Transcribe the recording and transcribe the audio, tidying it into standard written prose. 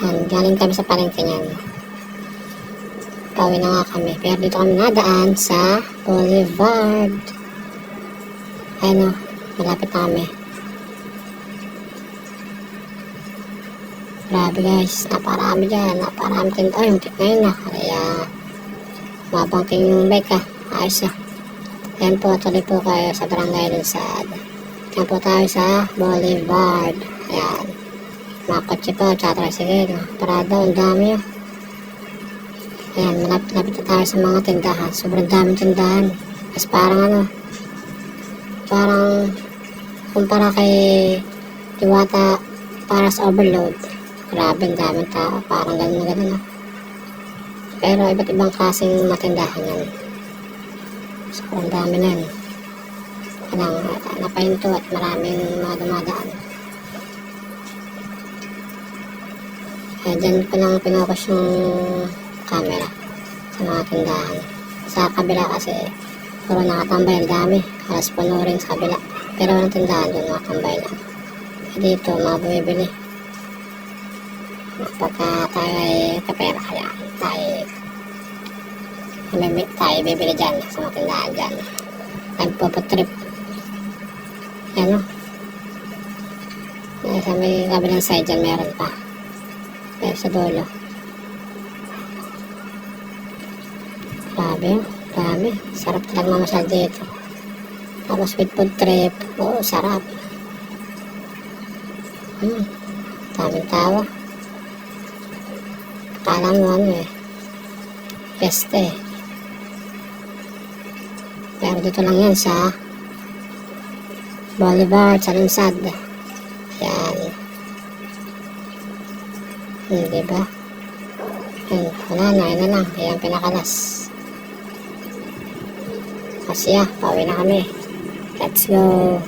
Yan, galing kami sa palengke niyan. Pauwi na nga kami. Pero dito kami nadaan sa Boulevard. Ayun o, malapit na kami. Grabe guys, naparami dyan. Naparami tinta. Ay, yung tip ngayon na. Kaya, mabangking yung bike ah. Ayos ah. Yan po, tuloy po kayo sa Barangay Lunsad. Yan po tayo sa Boulevard. Ayan. Mga kotse po, tsaka tricycle. Parado, ang dami oh. Ayan, malapit na tayo sa mga tindahan. Sobrang daming tindahan. Kasi parang ano, parang kumpara kay Diwata para sa Overload. Grabe, ang daming tao. Parang ganun. Pero iba't ibang klaseng matindahan yan. Sobrang dami na yan. Walang napahinto at maraming mga dumadaan. Kaya dyan ko lang pinokus yung camera sa mga tindahan. Sa kabila kasi puro nakatambay, ang dami. Halos puno rin sa kabila. Pero walang tindahan doon, nakatambay lang. Dito, mga bumibili. Pagka tayo ay kapera, kaya tayo bibili dyan sa mga tindahan dyan. Nagpo-trip. Yan o. Sa may kabilang side dyan, meron pa. Pero sa dulo. Grabe, dami. Sarap talaga mamasyal dito. Tapos with food trip. Oo, sarap. Daming tawa. Akala mo ano eh. Peste eh. Pero dito lang yan sa Boulevard, sa Lunsad. Yan. Diba? Yan, wala na, yun na lang. Yan pinakalas. Kasi pauwi na kami. Let's go.